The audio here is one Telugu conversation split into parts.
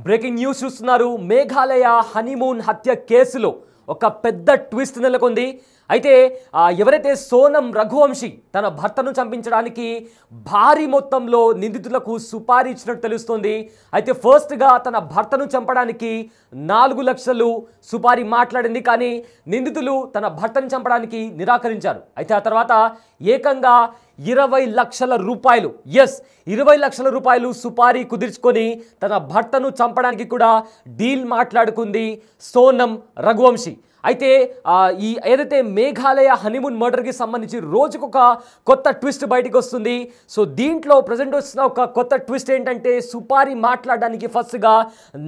బ్రేకింగ్ న్యూస్ చూస్తున్నారు. మేఘాలయ హనీమూన్ హత్య కేసులో ఒక పెద్ద ట్విస్ట్ నెలకొంది. అయితే ఎవరైతే సోనం రఘువంశీ తన భర్తను చంపించడానికి భారీ మొత్తంలో నిందితులకు సుపారీ ఇచ్చినట్టు తెలుస్తోంది. అయితే ఫస్ట్గా తన భర్తను చంపడానికి 4 లక్షలు సుపారీ మాట్లాడింది, కానీ నిందితులు తన భర్తను చంపడానికి నిరాకరించారు. అయితే ఆ తర్వాత ఏకంగా 20 లక్షల రూపాయలు 20 లక్షల రూపాయలు సుపారీ కుదుర్చుకొని తన భర్తను చంపడానికి కూడా డీల్ మాట్లాడుకుంది సోనం రఘువంశీ. అయితే ఈ ఏదైతే మేఘాలయ హనీమూన్ మర్డర్కి సంబంధించి రోజుకొక కొత్త ట్విస్ట్ బయటకు వస్తుంది. సో దీంట్లో ప్రజెంట్ వస్తున్న ఒక కొత్త ట్విస్ట్ ఏంటంటే, సుపారీ మాట్లాడడానికి ఫస్ట్గా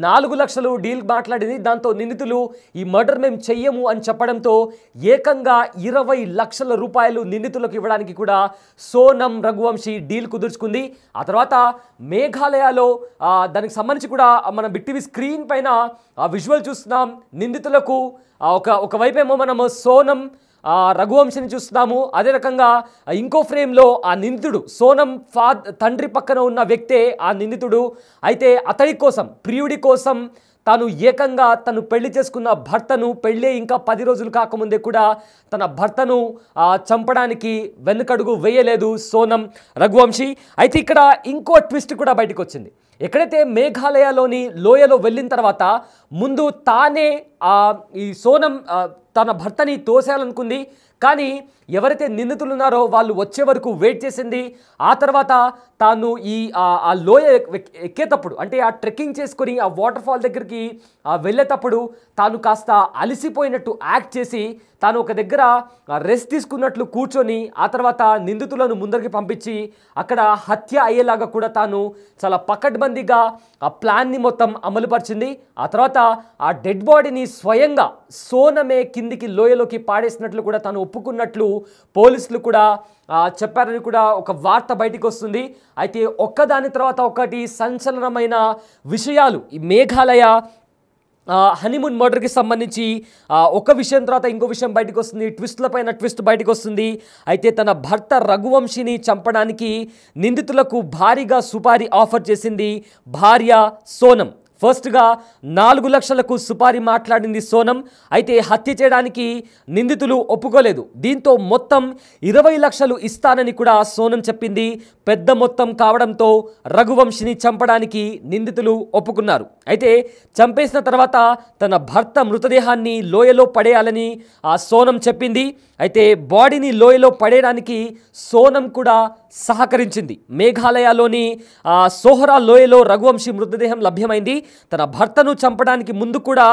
4 లక్షలు డీల్ మాట్లాడింది. దాంతో నిందితులు ఈ మర్డర్ మేము చెయ్యము అని చెప్పడంతో ఏకంగా 20 లక్షల రూపాయలు నిందితులకు ఇవ్వడానికి కూడా సోనం రఘువంశీ డీల్ కుదుర్చుకుంది. ఆ తర్వాత మేఘాలయలో దానికి సంబంధించి కూడా మన బిగ్ టీవీ స్క్రీన్ పైన విజువల్ చూస్తున్నాం. నిందితులకు ఒకవైపేమో మనము సోనం రఘువంశీని చూస్తున్నాము. అదే రకంగా ఇంకో ఫ్రేమ్లో ఆ నిందితుడు సోనం తండ్రి పక్కన ఉన్న వ్యక్తే ఆ నిందితుడు. అయితే అతడి కోసం, ప్రియుడి కోసం తాను ఏకంగా తను పెళ్లి చేసుకున్న భర్తను, పెళ్ళే ఇంకా 10 రోజులు కాకముందే కూడా తన భర్తను చంపడానికి వెనుకడుగు వేయలేదు సోనం రఘువంశీ. అయితే ఇక్కడ ఇంకో ట్విస్ట్ కూడా బయటకు వచ్చింది. ఎక్కడైతే మేఘాలయలోని లోయలో వెళ్ళిన తర్వాత ముందు తానే ఈ సోనం తన భర్తని తోసేయాలనుకుంది, కానీ ఎవరైతే నిందితులు ఉన్నారో వాళ్ళు వచ్చే వరకు వెయిట్ చేసింది. ఆ తర్వాత తాను ఆ లోయ ఎక్కేటప్పుడు, అంటే ఆ ట్రెక్కింగ్ చేసుకొని ఆ వాటర్ ఫాల్ దగ్గరికి వెళ్ళేటప్పుడు తాను కాస్త అలసిపోయినట్టు యాక్ట్ చేసి తాను ఒక దగ్గర రెస్ట్ తీసుకున్నట్లు కూర్చొని ఆ తర్వాత నిందితులను ముందరికి పంపించి అక్కడ హత్య అయ్యేలాగా కూడా తాను చాలా పకడ్బందీగా ఆ ప్లాన్ని మొత్తం అమలుపరిచింది. ఆ తర్వాత ఆ డెడ్ బాడీని స్వయంగా సోనమే కిందికి లోయలోకి పాడేసినట్లు కూడా తాను ఒప్పుకున్నట్లు పోలీసులు కూడా చెప్పారని కూడా ఒక వార్త బయటికి వస్తుంది. అయితే ఒక్కదాని తర్వాత ఒకటి సంచలనమైన విషయాలు ఈ మేఘాలయ హనీమూన్ మర్డర్కి సంబంధించి ఒక విషయం తర్వాత ఇంకో విషయం బయటకు వస్తుంది. ట్విస్ట్ల పైన ట్విస్ట్ బయటకు వస్తుంది. అయితే తన భర్త రఘువంశీని చంపడానికి నిందితులకు భారీగా సుపారీ ఆఫర్ చేసింది భార్య సోనం. ఫస్ట్గా 4 లక్షలకు సుపారీ మాట్లాడింది సోనం. అయితే హత్య చేయడానికి నిందితులు ఒప్పుకోలేదు. దీంతో మొత్తం 20 లక్షలు ఇస్తానని కూడా సోనం చెప్పింది. పెద్ద మొత్తం కావడంతో రఘువంశీని చంపడానికి నిందితులు ఒప్పుకున్నారు. అయితే చంపేసిన తర్వాత తన భర్త మృతదేహాన్ని లోయలో పడేయాలని సోనం చెప్పింది. అయితే బాడీని లోయలో పడేయడానికి సోనం కూడా సహకరించింది. మేఘాలయలోని సోహరా లోయలో రఘువంశీ మృతదేహం లభ్యమైంది. తన భర్తను చంపడానికి ముందు కూడా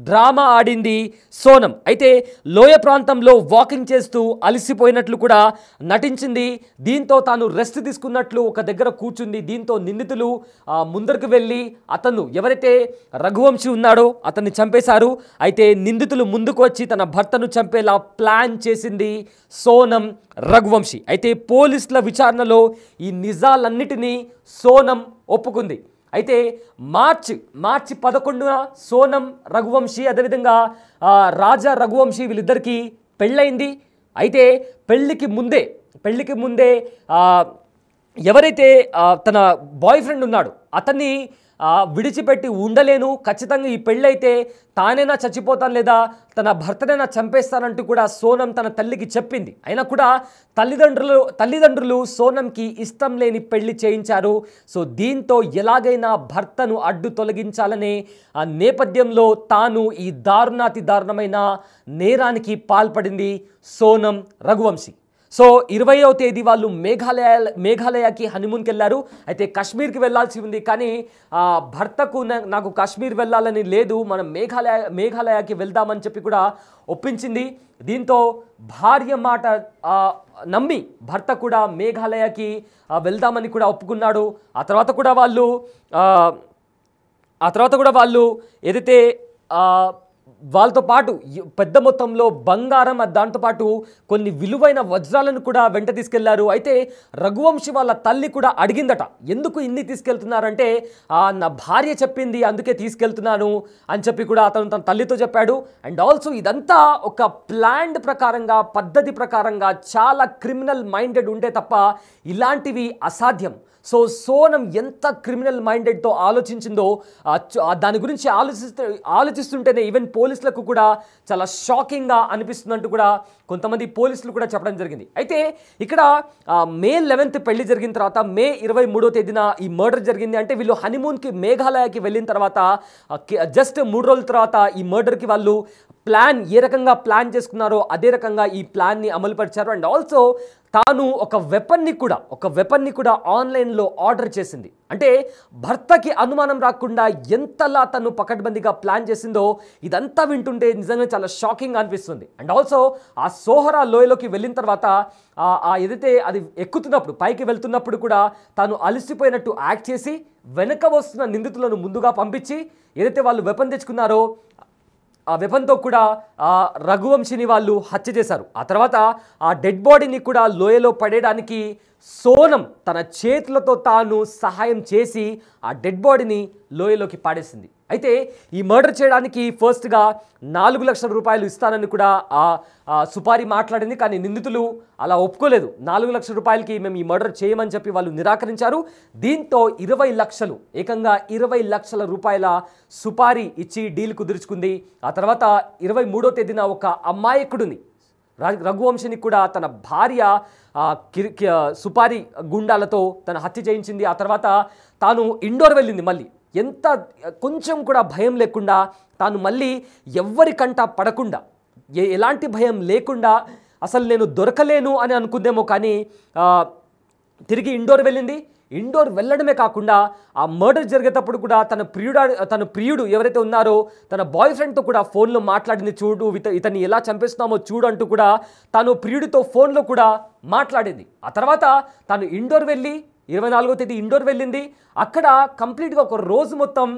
డ్రామా ఆడింది సోనం. అయితే లోయ ప్రాంతంలో వాకింగ్ చేస్తూ అలసిపోయినట్లు కూడా నటించింది. దీంతో తాను రెస్ట్ తీసుకున్నట్లు ఒక దగ్గర కూర్చుంది. దీంతో నిందితులు ముందరకు వెళ్ళి అతను ఎవరైతే రఘువంశీ ఉన్నాడో అతన్ని చంపేశారు. అయితే నిందితులు ముందుకు వచ్చి తన భర్తను చంపేలా ప్లాన్ చేసింది సోనం రఘువంశీ. అయితే పోలీసుల విచారణలో ఈ నిజాలన్నిటినీ సోనం ఒప్పుకుంది. అయితే మార్చి 11న సోనం రఘువంశీ అదేవిధంగా రాజా రఘువంశీ వీళ్ళిద్దరికీ పెళ్ళయింది. అయితే పెళ్ళికి ముందే ఎవరైతే తన బాయ్ ఫ్రెండ్ ఉన్నాడో అతన్ని విడిచిపెట్టి ఉండలేను, ఖచ్చితంగా ఈ పెళ్ళైతే తానేనా చచ్చిపోతాను లేదా తన భర్తనైనా చంపేస్తానంటూ కూడా సోనం తన తల్లికి చెప్పింది. అయినా కూడా తల్లిదండ్రులు సోనంకి ఇష్టం లేని పెళ్లి చేయించారు. సో దీంతో ఎలాగైనా భర్తను అడ్డు తొలగించాలనే నేపథ్యంలో తాను ఈ దారుణాతి దారుణమైన నేరానికి పాల్పడింది సోనం రఘువంశీ. సో 20వ తేదీ వాళ్ళు మేఘాలయకి హనీమూన్కి వెళ్ళారు. అయితే కాశ్మీర్కి వెళ్ళాల్సి ఉంది, కానీ భర్తకు నాకు కాశ్మీర్ వెళ్ళాలని లేదు, మనం మేఘాలయకి వెళ్దామని చెప్పి కూడా ఒప్పించింది. దీంతో భార్య మాట నమ్మి భర్త కూడా మేఘాలయకి వెళ్దామని కూడా ఒప్పుకున్నాడు. ఆ తర్వాత కూడా వాళ్ళు ఏదైతే వాళ్ళతో పాటు పెద్ద మొత్తంలో బంగారం, దాంతోపాటు కొన్ని విలువైన వజ్రాలను కూడా వెంట తీసుకెళ్లారు. అయితే రఘువంశీ వాళ్ళ తల్లి కూడా అడిగిందట, ఎందుకు ఇన్ని తీసుకెళ్తున్నారంటే నా భార్య చెప్పింది అందుకే తీసుకెళ్తున్నాను అని చెప్పి కూడా అతను తన తల్లితో చెప్పాడు. అండ్ ఆల్సో ఇదంతా ఒక ప్లాన్డ్ ప్రకారంగా, పద్ధతి ప్రకారంగా చాలా క్రిమినల్ మైండెడ్ ఉంటే తప్ప ఇలాంటివి అసాధ్యం. సో సోనం ఎంత క్రిమినల్ మైండెడ్తో ఆలోచించిందో దాని గురించి ఆలోచిస్తుంటేనే ఈవెన్ పోలీసులకు కూడా చాలా షాకింగ్గా అనిపిస్తుందంటూ కూడా కొంతమంది పోలీసులు కూడా చెప్పడం జరిగింది. అయితే ఇక్కడ మే 11th పెళ్లి జరిగిన తర్వాత మే 23వ తేదీన ఈ మర్డర్ జరిగింది. అంటే వీళ్ళు హనీమూన్కి మేఘాలయకి వెళ్ళిన తర్వాత జస్ట్ 3 రోజుల తర్వాత ఈ మర్డర్కి వాళ్ళు ఏ రకంగా ప్లాన్ చేసుకున్నారో అదే రకంగా ఈ ప్లాన్ని అమలుపరిచారు. అండ్ ఆల్సో తాను ఒక వెపన్ని కూడా ఆన్లైన్లో ఆర్డర్ చేసింది. అంటే భర్తకి అనుమానం రాకుండా ఎంతలా తను పకడ్బందీగా ప్లాన్ చేసిందో ఇదంతా వింటుంటే నిజంగా చాలా షాకింగ్ అనిపిస్తుంది. అండ్ ఆల్సో ఆ సోహరా లోయలోకి వెళ్ళిన తర్వాత ఏదైతే అది ఎక్కుతున్నప్పుడు పైకి వెళ్తున్నప్పుడు కూడా తాను అలసిపోయినట్టు యాక్ట్ చేసి వెనక వస్తున్న నిందితులను ముందుగా పంపించి ఏదైతే వాళ్ళు వెపన్ తెచ్చుకున్నారో ఆ వెపన్తో కూడా రఘువంశిని వాళ్ళు హత్య చేశారు. ఆ తర్వాత ఆ డెడ్ బాడీని కూడా లోయలో పడేయడానికి సోనం తన చేతులతో తాను సహాయం చేసి ఆ డెడ్ బాడీని లోయలోకి పాడేసింది. అయితే ఈ మర్డర్ చేయడానికి ఫస్ట్గా 4 లక్షల రూపాయలు ఇస్తానని కూడా సుపారి మాట్లాడింది. కానీ నిందితులు అలా ఒప్పుకోలేదు. 4 లక్షల రూపాయలకి మేము ఈ మర్డర్ చేయమని చెప్పి వాళ్ళు నిరాకరించారు. దీంతో 20 లక్షలు ఏకంగా 20 లక్షల రూపాయల సుపారీ ఇచ్చి డీల్ కుదుర్చుకుంది. ఆ తర్వాత 23వ తేదీన ఒక అమాయకుడిని రఘువంశిని కూడా తన భార్య సుపారీ గుండాలతో తన హత్య చేయించింది. ఆ తర్వాత తాను ఇండోర్ వెళ్ళింది. మళ్ళీ కొంచెం కూడా భయం లేకుండా తాను మళ్ళీ ఎవ్వరికంటా పడకుండా ఎలాంటి భయం లేకుండా అసలు నేను దొరకలేను అని అనుకుందేమో కానీ తిరిగి ఇండోర్ వెళ్ళింది. ఇండోర్ వెళ్ళడమే కాకుండా ఆ మర్డర్ జరిగేటప్పుడు కూడా తన ప్రియుడు ఎవరైతే ఉన్నారో తన బాయ్ ఫ్రెండ్తో కూడా ఫోన్లో మాట్లాడింది. చూడు ఇతన్ని ఎలా చంపేస్తున్నామో చూడు అంటూ కూడా తాను ప్రియుడితో ఫోన్లో కూడా మాట్లాడింది. ఆ తర్వాత తాను ఇండోర్ వెళ్ళి 24వ తేదీ ఇండోర్ వెళ్ళింది. అక్కడ కంప్లీట్గా ఒక రోజు మొత్తం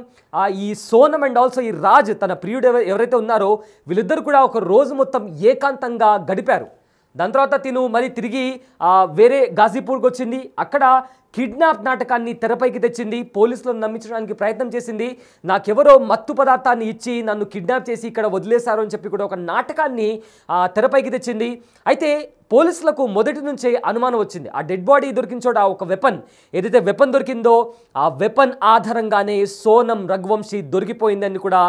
ఈ సోనం అండ్ ఆల్సో ఈ రాజ్ తన ప్రియుడు ఎవరైతే ఉన్నారో వీళ్ళిద్దరు కూడా ఒక రోజు మొత్తం ఏకాంతంగా గడిపారు. దాని తర్వాత తిను మరి తిరిగి వేరే గాజీపూర్కి వచ్చింది. అక్కడ కిడ్నాప్ నాటకాన్ని తెరపైకి తెచ్చింది. పోలీసులను నమ్మించడానికి ప్రయత్నం చేసింది. నాకెవరో మత్తు పదార్థాన్ని ఇచ్చి నన్ను కిడ్నాప్ చేసి ఇక్కడ వదిలేశారు అని చెప్పి కూడా ఒక నాటకాన్ని తెరపైకి తెచ్చింది. అయితే పోలీసులకు మొదటి నుంచే అనుమానం వచ్చింది. ఆ డెడ్ బాడీ దొరికిన చోట ఒక ఏదైతే వెపన్ దొరికిందో ఆ వెపన్ ఆధారంగానే సోనం రఘువంశి దొరికిపోయిందని కూడా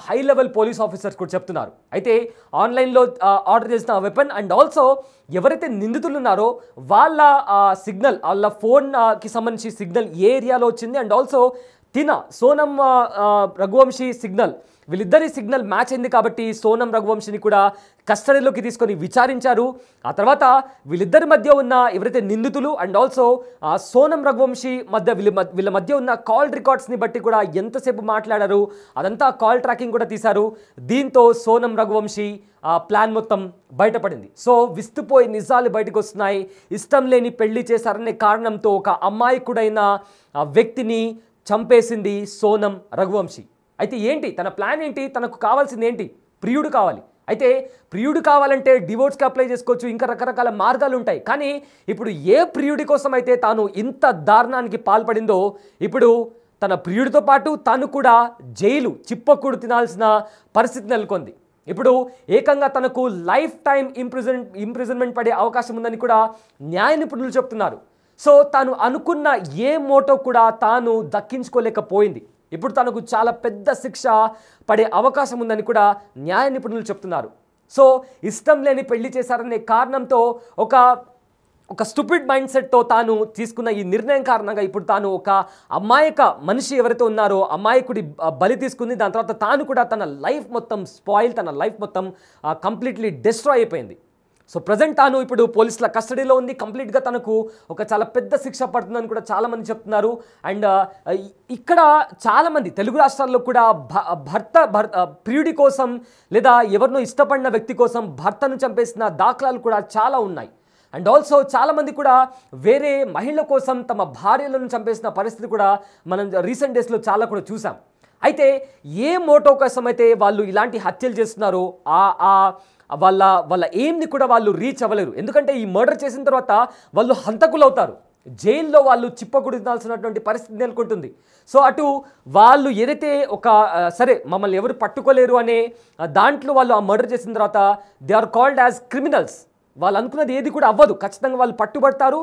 హై లెవెల్ పోలీస్ ఆఫీసర్స్ కూడా చెప్తున్నారు. అయితే ఆన్లైన్లో ఆర్డర్ చేసిన వెపన్ అండ్ ఆల్సో ఎవరైతే నిందితులు ఉన్నారో వాళ్ళ సిగ్నల్ వాళ్ళ ఫోన్కి సంబంధించి సిగ్నల్ ఏ ఏరియాలో వచ్చింది అండ్ ఆల్సో సోనం రఘువంశి సిగ్నల్ వీళ్ళిద్దరి సిగ్నల్ మ్యాచ్ అయింది. కాబట్టి సోనం రఘువంశిని కూడా కస్టడీలోకి తీసుకొని విచారించారు. ఆ తర్వాత వీళ్ళిద్దరి మధ్య ఉన్న ఎవరైతే నిందితులు అండ్ ఆల్సో సోనం రఘువంశి వీళ్ళ మధ్య ఉన్న కాల్ రికార్డ్స్ని బట్టి కూడా ఎంతసేపు మాట్లాడారు అదంతా కాల్ ట్రాకింగ్ కూడా తీశారు. దీంతో సోనం రఘువంశి ప్లాన్ మొత్తం బయటపడింది. సో విస్తుపోయి నిజాలు బయటకు వస్తున్నాయి. ఇష్టం లేని పెళ్లి చేశారనే కారణంతో ఒక అమాయకుడైన వ్యక్తిని చంపేసింది సోనం రఘువంశి. అయితే ఏంటి తన ప్లాన్ ఏంటి? తనకు కావాల్సింది ఏంటి? ప్రియుడు కావాలి. అయితే ప్రియుడు కావాలంటే డివోర్స్కి అప్లై చేసుకోవచ్చు, ఇంకా రకరకాల మార్గాలు ఉంటాయి. కానీ ఇప్పుడు ఏ ప్రియుడి కోసం అయితే తాను ఇంత దారుణానికి పాల్పడిందో ఇప్పుడు తన ప్రియుడితో పాటు తను కూడా జైలు చిప్పకూడు తినాల్సిన పరిస్థితి నెలకొంది. ఇప్పుడు ఏకంగా తనకు లైఫ్ టైం ఇంప్రిజన్మెంట్ పడే అవకాశం ఉందని కూడా న్యాయ నిపుణులు చెప్తున్నారు. సో తాను అనుకున్న ఏ మోటో కూడా తాను దక్కించుకోలేకపోయింది. ఇప్పుడు తనకు చాలా పెద్ద శిక్ష పడే అవకాశం ఉందని కూడా న్యాయ నిపుణులు చెప్తున్నారు. సో ఇష్టం లేని పెళ్లి చేశారనే కారణంతో ఒక స్టూపిడ్ మైండ్ సెట్తో తాను తీసుకున్న ఈ నిర్ణయం కారణంగా ఇప్పుడు తాను ఒక అమాయక మనిషి ఎవరైతే ఉన్నారో అమాయకుడి బలి తీసుకుంది. దాని తర్వాత తాను కూడా తన లైఫ్ మొత్తం తన లైఫ్ మొత్తం కంప్లీట్లీ డిస్ట్రాయ్ అయిపోయింది. సో ప్రజెంట్ తాను ఇప్పుడు పోలీసుల కస్టడీలో ఉంది. కంప్లీట్గా తనకు ఒక చాలా పెద్ద శిక్ష పడుతుందని కూడా చాలామంది చెప్తున్నారు. అండ్ ఇక్కడ చాలామంది తెలుగు రాష్ట్రాల్లో కూడా ప్రియుడి కోసం లేదా ఎవరినో ఇష్టపడిన వ్యక్తి కోసం భర్తను చంపేసిన దాఖలాలు కూడా చాలా ఉన్నాయి. అండ్ ఆల్సో చాలామంది కూడా వేరే మహిళల కోసం తమ భార్యలను చంపేసిన పరిస్థితి కూడా మనం రీసెంట్ డేస్లో చాలా కూడా చూసాం. అయితే ఏ మోటో కోసం అయితే వాళ్ళు ఇలాంటి హత్యలు చేస్తున్నారో వాళ్ళ ఎయిమ్ని కూడా వాళ్ళు రీచ్ అవ్వలేరు. ఎందుకంటే ఈ మర్డర్ చేసిన తర్వాత వాళ్ళు హంతకులు అవుతారు. జైల్లో వాళ్ళు చిప్పకుడినాల్సినటువంటి పరిస్థితి నెలకొంటుంది. సో అటు వాళ్ళు ఏదైతే సరే మమ్మల్ని ఎవరు పట్టుకోలేరు అనే దాంట్లో వాళ్ళు ఆ మర్డర్ చేసిన తర్వాత they are called as criminals. వాళ్ళు అనుకున్నది ఏది కూడా అవ్వదు. ఖచ్చితంగా వాళ్ళు పట్టుబడతారు,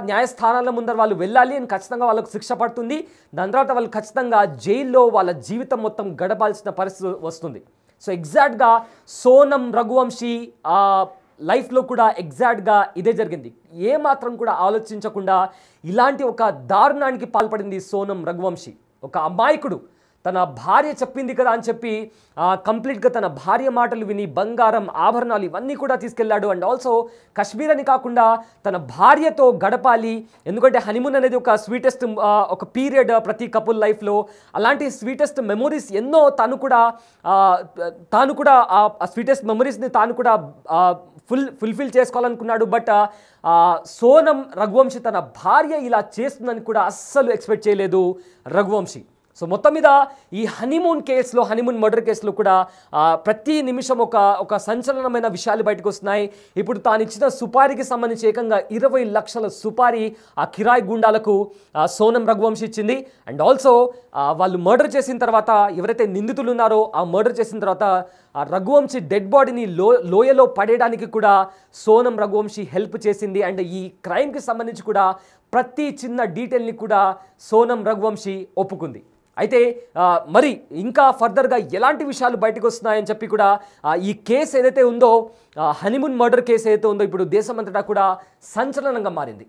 న్యాయస్థానాల ముందర వాళ్ళు వెళ్ళాలి అని ఖచ్చితంగా వాళ్ళకు శిక్ష పడుతుంది. దాని తర్వాత వాళ్ళు ఖచ్చితంగా జైల్లో వాళ్ళ జీవితం మొత్తం గడపాల్సిన పరిస్థితి వస్తుంది. సో ఎగ్జాక్ట్గా సోనం రఘువంశీ లైఫ్లో కూడా ఎగ్జాక్ట్గా ఇదే జరిగింది. ఏమాత్రం కూడా ఆలోచించకుండా ఇలాంటి ఒక దారుణానికి పాల్పడింది సోనం రఘువంశీ. ఒక అమాయకుడు తన భార్య చెప్పింది కదా అని చెప్పి కంప్లీట్గా తన భార్య మాటలు విని బంగారం, ఆభరణాలు ఇవన్నీ కూడా తీసుకెళ్లాడు. అండ్ ఆల్సో కశ్మీర్ అని కాకుండా తన భార్యతో గడపాలి, ఎందుకంటే హనీమూన్ అనేది ఒక స్వీటెస్ట్ ఒక పీరియడ్ ప్రతి కపుల్ లైఫ్లో. అలాంటి స్వీటెస్ట్ మెమొరీస్ ఎన్నో తాను కూడా ఆ స్వీటెస్ట్ మెమొరీస్ని తాను కూడా ఫుల్ఫిల్ చేసుకోవాలనుకున్నాడు. బట్ సోనం రఘువంశీ తన భార్య ఇలా చేస్తుందని కూడా అస్సలు ఎక్స్పెక్ట్ చేయలేదు రఘువంశీ. సో మొత్తం మీద ఈ హనీమూన్ మర్డర్ కేసులో కూడా ప్రతి నిమిషం ఒక సంచలనమైన విషయాలు బయటకు వస్తున్నాయి. ఇప్పుడు తాను ఇచ్చిన సుపారీకి సంబంధించి ఏకంగా 20 లక్షల సుపారీ ఆ కిరాయి గుండాలకు సోనం రఘువంశీ ఇచ్చింది. అండ్ ఆల్సో వాళ్ళు మర్డర్ చేసిన తర్వాత ఎవరైతే నిందితులు ఉన్నారో ఆ మర్డర్ చేసిన తర్వాత ఆ రఘువంశీ డెడ్ బాడీని లోయలో పడేయడానికి కూడా సోనం రఘువంశీ హెల్ప్ చేసింది. అండ్ ఈ క్రైమ్కి సంబంధించి కూడా ప్రతి చిన్న డీటెయిల్ని కూడా సోనం రఘువంశీ ఒప్పుకుంది. అయితే మరి ఇంకా ఫర్దర్గా ఎలాంటి విషయాలు బయటకు వస్తున్నాయని చెప్పి కూడా ఈ కేసు ఏదైతే ఉందో, హనీమూన్ మర్డర్ కేసు ఏదైతే ఉందో ఇప్పుడు దేశమంతటా కూడా సంచలనంగా మారింది.